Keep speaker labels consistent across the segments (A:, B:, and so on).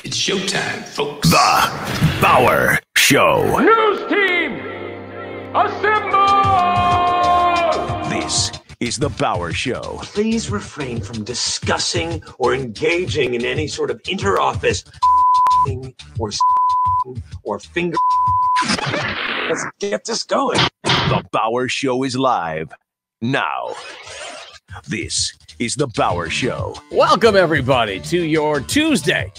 A: It's showtime, folks.
B: The Bauer Show.
C: News team, assemble!
B: This is The Bauer Show.
D: Please refrain from discussing or engaging in any sort of inter-office or finger. Let's get this going.
B: The Bauer Show is live now. This is The Bauer Show.
E: Welcome, everybody, to your Tuesday,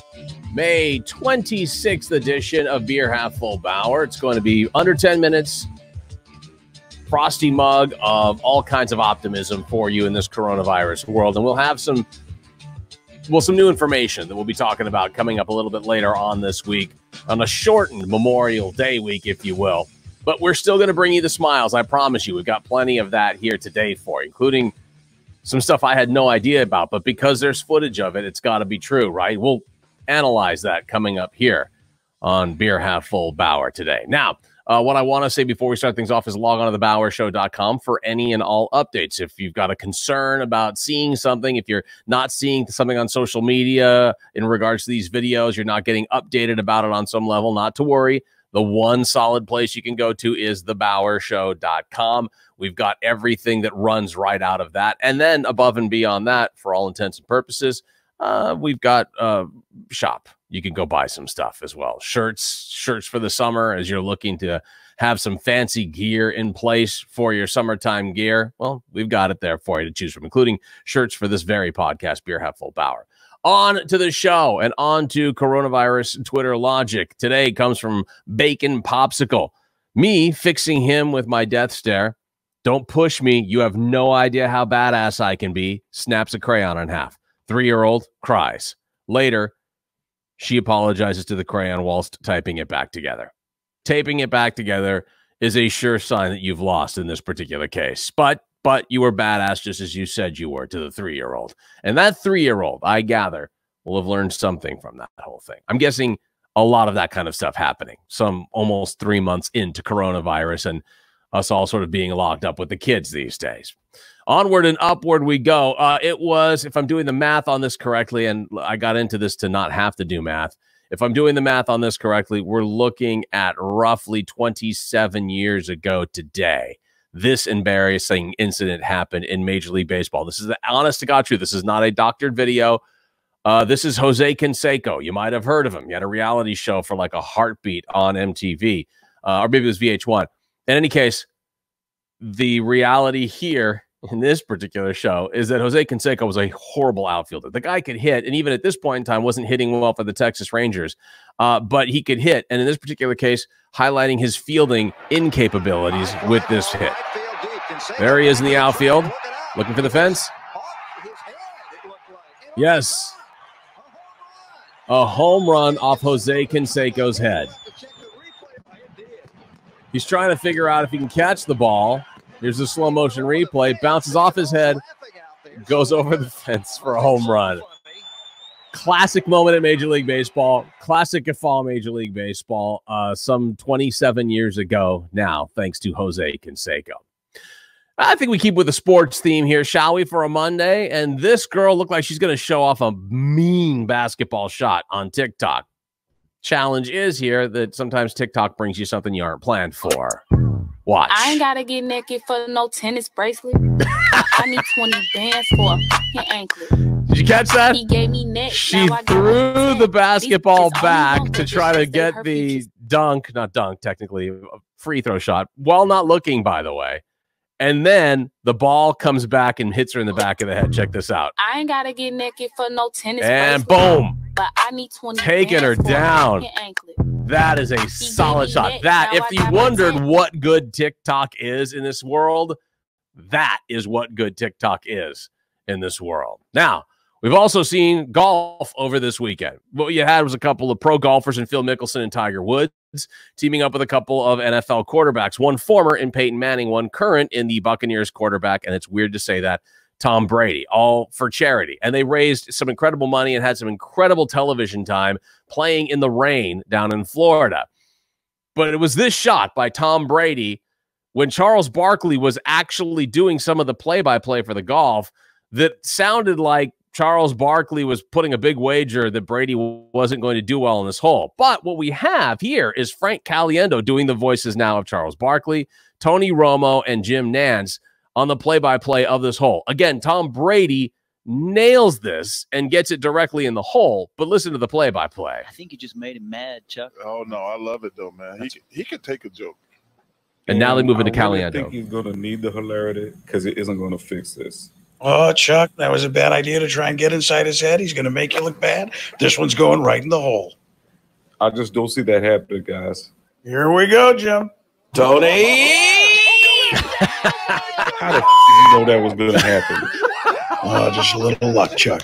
E: May 26th edition of Beer Half Full Bauer. It's going to be under 10 minutes, frosty mug of all kinds of optimism for you in this coronavirus world. And we'll have some new information that we'll be talking about coming up a little bit later on this week on a shortened Memorial Day week, if you will. But we're still going to bring you the smiles. I promise you. We've got plenty of that here today for you, including some stuff I had no idea about. But because there's footage of it, it's got to be true, right? We'll analyze that coming up here on Beer Half Full Bauer today. Now, what I want to say before we start things off is log on to thebauershow.com for any and all updates. If you've got a concern about seeing something, if you're not seeing something on social media in regards to these videos, you're not getting updated about it on some level, not to worry. The one solid place you can go to is thebauershow.com. We've got everything that runs right out of that. And then above and beyond that, for all intents and purposes, we've got shop. You can go buy some stuff as well. Shirts for the summer as you're looking to have some fancy gear in place for your summertime gear. Well, we've got it there for you to choose from, including shirts for this very podcast, Beer Half Full Bauer. On to the show and on to coronavirus Twitter logic. Today comes from Bacon Popsicle. Me fixing him with my death stare. Don't push me. You have no idea how badass I can be. Snaps a crayon in half. 3-year-old cries. Later, she apologizes to the crayon whilst typing it back together. Taping it back together is a sure sign that you've lost in this particular case. But you were badass just as you said you were to the 3-year-old. And that 3-year-old, I gather, will have learned something from that whole thing. I'm guessing a lot of that kind of stuff happening. Some almost 3 months into coronavirus and us all sort of being locked up with the kids these days. Onward and upward we go. It was, if I'm doing the math on this correctly, and I got into this to not have to do math. If I'm doing the math on this correctly, we're looking at roughly 27 years ago today. This embarrassing incident happened in Major League Baseball. This is the honest to God truth. This is not a doctored video. This is Jose Canseco. You might have heard of him. He had a reality show for like a heartbeat on MTV, or maybe it was VH1. In any case, the reality here in this particular show is that Jose Canseco was a horrible outfielder. The guy could hit, and even at this point in time wasn't hitting well for the Texas Rangers, but he could hit. And in this particular case, highlighting his fielding incapabilities with this hit. There he is in the outfield, looking for the fence. Yes. A home run off Jose Canseco's head. He's trying to figure out if he can catch the ball. Here's a slow motion replay. Bounces off his head. Goes over the fence for a home run. Classic moment in Major League Baseball. Classic fall Major League Baseball. Some 27 years ago now, thanks to Jose Canseco. I think we keep with the sports theme here, shall we, for a Monday? And this girl looked like she's going to show off a mean basketball shot on TikTok. Challenge is here that sometimes TikTok brings you something you aren't planned for. Watch.
F: I ain't gotta get naked for no tennis bracelet. I need 20 bands for a fucking anklet.
E: Did you catch that?
F: He gave me neck.
E: She threw the basketball back to try to get the dunk, not dunk, technically, a free throw shot, while not looking, by the way. And then the ball comes back and hits her in the back of the head. Check this out.
F: I ain't gotta get naked for no tennis
E: and
F: bracelet.
E: Boom.
F: But I need 20
E: taking her down. That is a solid shot. That, if you wondered what good TikTok is in this world, that is what good TikTok is in this world. Now, we've also seen golf over this weekend. What you had was a couple of pro golfers in Phil Mickelson and Tiger Woods teaming up with a couple of NFL quarterbacks, one former in Peyton Manning, one current in the Buccaneers quarterback, and it's weird to say that, Tom Brady, all for charity. And they raised some incredible money and had some incredible television time playing in the rain down in Florida. But it was this shot by Tom Brady when Charles Barkley was actually doing some of the play-by-play for the golf that sounded like Charles Barkley was putting a big wager that Brady wasn't going to do well in this hole. But what we have here is Frank Caliendo doing the voices now of Charles Barkley, Tony Romo, and Jim Nantz on the play-by-play of this hole. Again, Tom Brady nails this and gets it directly in the hole, but listen to the play-by-play.
A: I think you just made him mad, Chuck.
G: Oh, no, I love it, though, man. He can take a joke.
E: And now they move into Caliendo.
H: I think he's going to need the hilarity because it isn't going to fix this.
I: Oh, Chuck, that was a bad idea to try and get inside his head. He's going to make you look bad. This one's going right in the hole.
H: I just don't see that happening, guys.
I: Here we go, Jim.
D: Tony!
H: How the you know that was going to happen?
I: Oh, just a little luck, Chuck.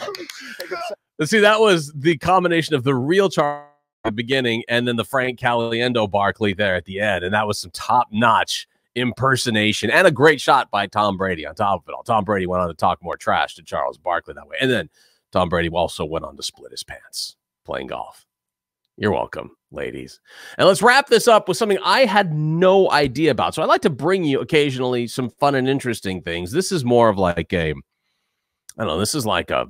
E: See, that was the combination of the real Charles at the beginning and then the Frank Caliendo Barkley there at the end. And that was some top-notch impersonation and a great shot by Tom Brady on top of it all. Tom Brady went on to talk more trash to Charles Barkley that way. And then Tom Brady also went on to split his pants playing golf. You're welcome, ladies. And let's wrap this up with something I had no idea about. So I like to bring you occasionally some fun and interesting things. This is more of like a, I don't know, this is like a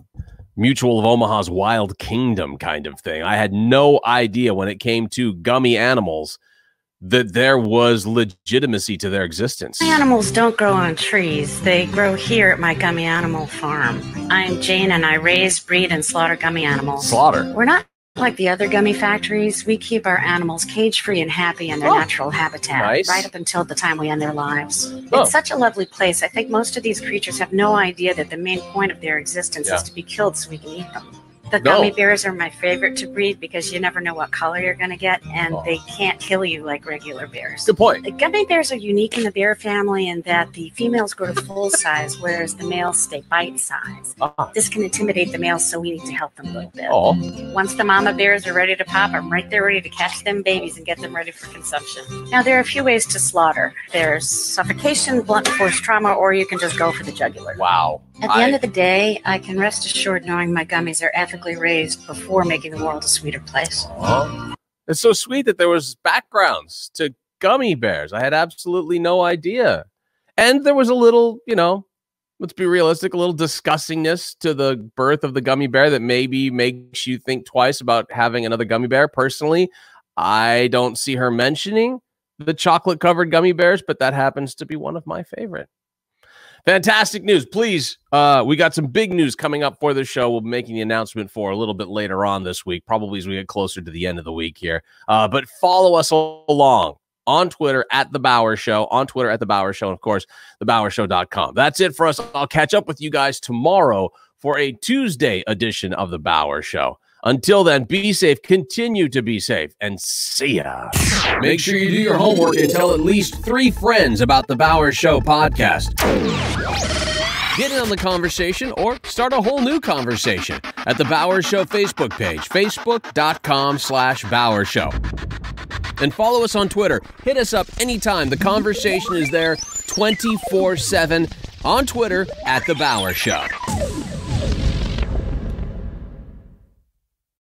E: Mutual of Omaha's Wild Kingdom kind of thing. I had no idea when it came to gummy animals that there was legitimacy to their existence.
J: Animals don't grow on trees. They grow here at my Gummy Animal farm. I'm Jane, and I raise, breed, and slaughter gummy animals.
E: Slaughter?
J: We're not like the other gummy factories. We keep our animals cage-free and happy in their natural habitat,
E: nice.
J: right up until the time we end their lives.
E: Oh.
J: It's such a lovely place. I think most of these creatures have no idea that the main point of their existence is to be killed so we can eat them. The gummy bears are my favorite to breed because you never know what color you're going to get, and they can't kill you like regular bears.
E: Good point.
J: The gummy bears are unique in the bear family in that the females grow to full size, whereas the males stay bite size. This can intimidate the males, so we need to help them a little bit. Once the mama bears are ready to pop, I'm right there ready to catch them babies and get them ready for consumption. Now, there are a few ways to slaughter. There's suffocation, blunt force trauma, or you can just go for the jugular.
E: Wow.
J: At the end of the day, I can rest assured knowing my gummies are ethically raised before making the world a sweeter place.
E: It's so sweet that there was backgrounds to gummy bears. I had absolutely no idea. And there was a little, you know, let's be realistic, a little disgustingness to the birth of the gummy bear that maybe makes you think twice about having another gummy bear. Personally, I don't see her mentioning the chocolate-covered gummy bears, but that happens to be one of my favorite. Fantastic news. Please, we got some big news coming up for the show. We'll be making the announcement for a little bit later on this week, probably as we get closer to the end of the week here. But follow us along on Twitter at The Bauer Show, and of course, thebowershow.com. That's it for us. I'll catch up with you guys tomorrow for a Tuesday edition of The Bauer Show. Until then, be safe, continue to be safe, and see ya. Make sure you do your homework and tell at least 3 friends about the Bauer Show podcast. Get in on the conversation or start a whole new conversation at the Bauer Show Facebook page, facebook.com/Bauer Show. And follow us on Twitter. Hit us up anytime. The conversation is there 24/7 on Twitter at The Bauer Show.